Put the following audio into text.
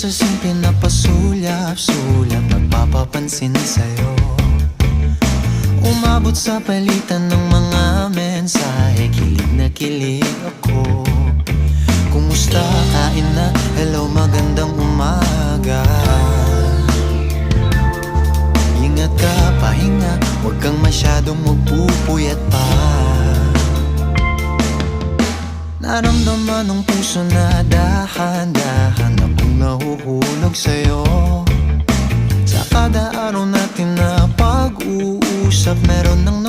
sa simple na pasulyap-sulyap, nagpapapansin sa'yo. Umabot sa palitan ng mga mensahe, kilig na kilig ako. Kumusta, kain na, hello, magandang umaga. Ingat ka, pahinga, huwag kang masyadong magpupuyat pa. Naramdaman ng puso na dahan-dahan akong nahuhulog sa'yo. Sa kada araw natin na pag-uusap, meron nang